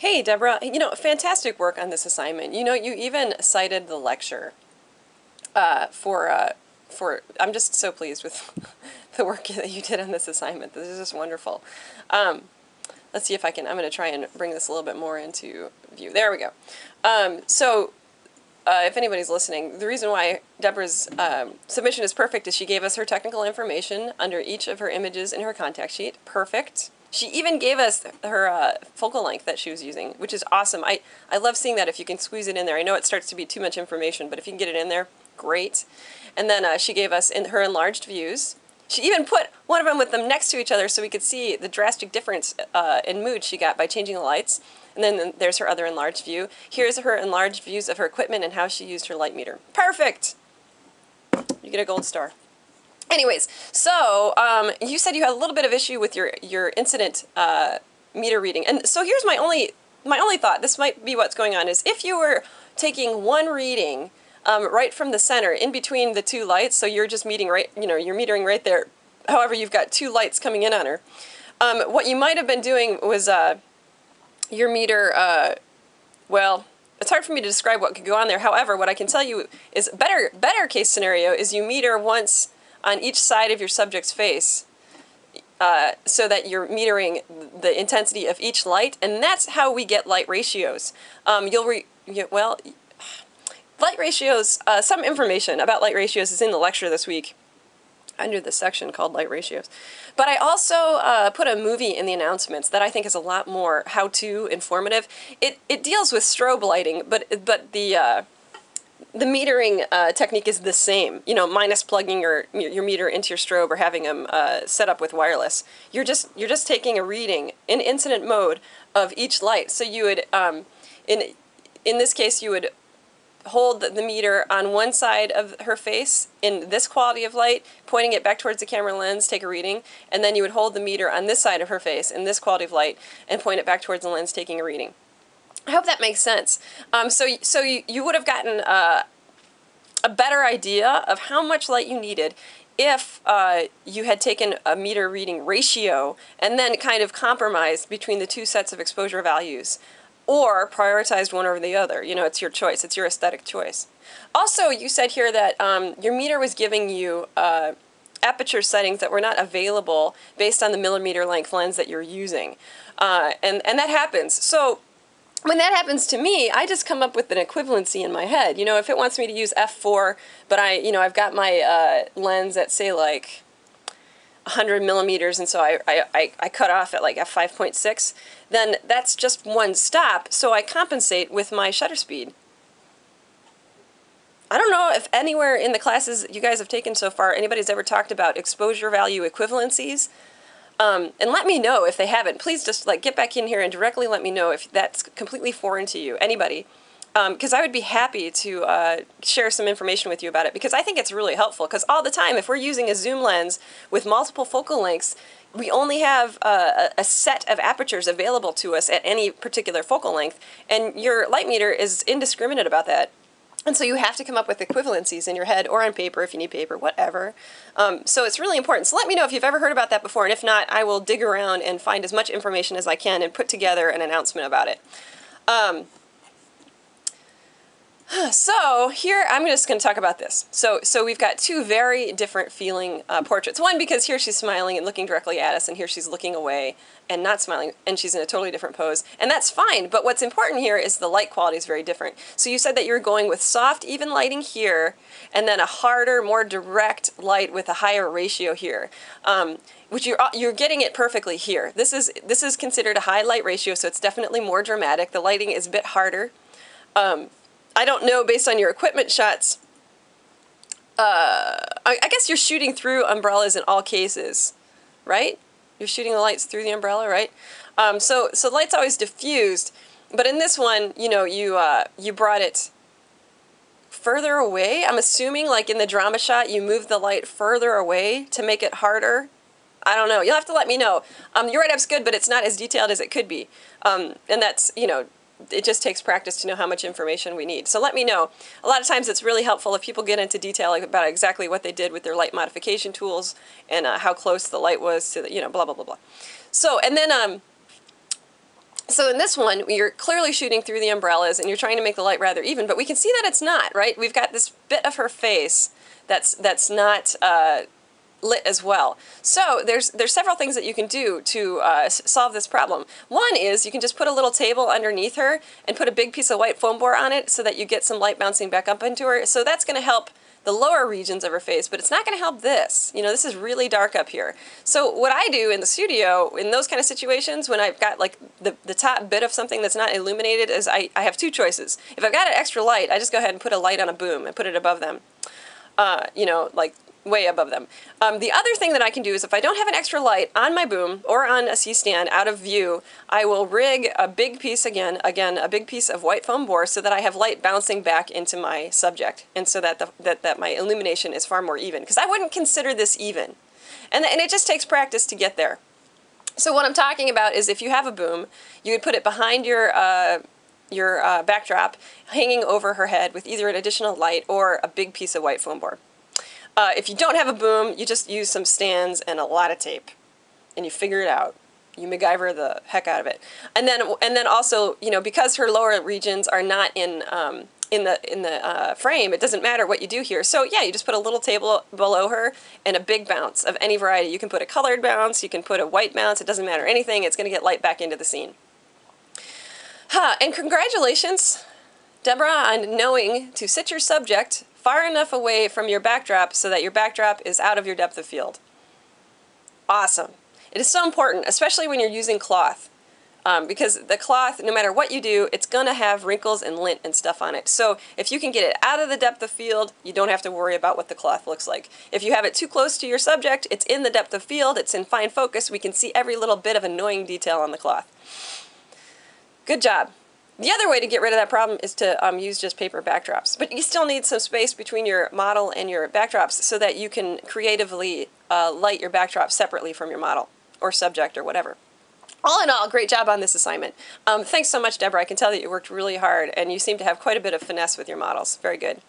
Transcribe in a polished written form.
Hey, Deborah, fantastic work on this assignment. You even cited the lecture I'm just so pleased with the work that you did on this assignment. This is just wonderful. Let's see if I'm going to try and bring this a little bit more into view. There we go. If anybody's listening, the reason why Deborah's submission is perfect is she gave us her technical information under each of her images in her contact sheet. Perfect. She even gave us her focal length that she was using, which is awesome. I love seeing that if you can squeeze it in there. I know it starts to be too much information, but if you can get it in there, great. And then she gave us her enlarged views. She even put one of them with them next to each other so we could see the drastic difference in mood she got by changing the lights. And then there's her other enlarged view. Here's her enlarged views of her equipment and how she used her light meter. Perfect! You get a gold star. Anyways, so you said you had a little bit of issue with your incident meter reading. And so here's my only thought. This might be what's going on is if you were taking one reading right from the center in between the two lights, so you're just you're metering right there. However, you've got two lights coming in on her. What you might have been doing was your meter, well, it's hard for me to describe what could go on there. However, what I can tell you is better case scenario is you meter once on each side of your subject's face so that you're metering the intensity of each light, and that's how we get light ratios. Light ratios, some information about light ratios is in the lecture this week under the section called Light Ratios. But I also put a movie in the announcements that I think is a lot more how-to informative. It deals with strobe lighting, but the metering technique is the same. Minus plugging your meter into your strobe or having them set up with wireless. You're just taking a reading in incident mode of each light. So you would, in this case, you would hold the meter on one side of her face in this quality of light, pointing it back towards the camera lens, take a reading, and then you would hold the meter on this side of her face in this quality of light and point it back towards the lens, taking a reading. I hope that makes sense. So you would have gotten a better idea of how much light you needed if you had taken a meter reading ratio and then kind of compromised between the two sets of exposure values, or prioritized one over the other. It's your choice. It's your aesthetic choice. Also, you said here that your meter was giving you aperture settings that were not available based on the millimeter length lens that you're using. And that happens. So when that happens to me, I just come up with an equivalency in my head. If it wants me to use f4, but I've got my lens at, say, like 100 millimeters, and so I cut off at like f5.6, then that's just one stop, so I compensate with my shutter speed. I don't know if anywhere in the classes you guys have taken so far anybody's ever talked about exposure value equivalencies. And let me know if they haven't. Please just get back in here and directly let me know if that's completely foreign to you, anybody. Because I would be happy to share some information with you about it, because I think it's really helpful. Because all the time, if we're using a zoom lens with multiple focal lengths, we only have a set of apertures available to us at any particular focal length, and your light meter is indiscriminate about that. And so you have to come up with equivalencies in your head or on paper if you need paper, whatever. So it's really important. So let me know if you've ever heard about that before, and if not, I will dig around and find as much information as I can and put together an announcement about it. So here, I'm just going to talk about this. So we've got two very different feeling portraits. One, because here she's smiling and looking directly at us, and here she's looking away and not smiling, and she's in a totally different pose. And that's fine, but what's important here is the light quality is very different. So you said that you're going with soft, even lighting here, and then a harder, more direct light with a higher ratio here. Which you're getting it perfectly here. This is considered a high light ratio, so it's definitely more dramatic. The lighting is a bit harder. I don't know, based on your equipment shots, I guess you're shooting through umbrellas in all cases, right? You're shooting the lights through the umbrella, right? So light's always diffused, but in this one, you brought it further away. I'm assuming, like in the drama shot, you moved the light further away to make it harder. I don't know. You'll have to let me know. Your write-up's good, but it's not as detailed as it could be. And that's, it just takes practice to know how much information we need. So let me know. A lot of times it's really helpful if people get into detail about exactly what they did with their light modification tools and how close the light was to the, blah, blah, blah, blah. So, and then So in this one, you're clearly shooting through the umbrellas and you're trying to make the light rather even, but we can see that it's not, right? We've got this bit of her face that's not lit as well. So there's several things that you can do to solve this problem. One is you can just put a little table underneath her and put a big piece of white foam board on it so that you get some light bouncing back up into her. So that's going to help the lower regions of her face, but it's not going to help this. You know, this is really dark up here. So what I do in the studio, in those kind of situations, when I've got like the top bit of something that's not illuminated, is I have two choices. If I've got an extra light, I just go ahead and put a light on a boom and put it above them. You know, like way above them. The other thing that I can do is if I don't have an extra light on my boom or on a C-stand out of view, I will rig a big piece again, a big piece of white foam board so that I have light bouncing back into my subject, and so that that my illumination is far more even, because I wouldn't consider this even. And it just takes practice to get there. So what I'm talking about is if you have a boom, you would put it behind your backdrop, hanging over her head with either an additional light or a big piece of white foam board. If you don't have a boom, you just use some stands and a lot of tape, and you figure it out. You MacGyver the heck out of it. And then also, you know, because her lower regions are not in the frame, it doesn't matter what you do here. So yeah, you just put a little table below her and a big bounce of any variety. You can put a colored bounce, you can put a white bounce. It doesn't matter anything. It's going to get light back into the scene. And congratulations, Deborah, on knowing to sit your subject far enough away from your backdrop so that your backdrop is out of your depth of field. Awesome. It is so important, especially when you're using cloth, because the cloth, no matter what you do, it's going to have wrinkles and lint and stuff on it. So if you can get it out of the depth of field, you don't have to worry about what the cloth looks like. If you have it too close to your subject, it's in the depth of field, it's in fine focus, we can see every little bit of annoying detail on the cloth. Good job. The other way to get rid of that problem is to use just paper backdrops. But you still need some space between your model and your backdrops so that you can creatively light your backdrop separately from your model or subject or whatever. All in all, great job on this assignment. Thanks so much, Deborah. I can tell that you worked really hard, and you seem to have quite a bit of finesse with your models. Very good.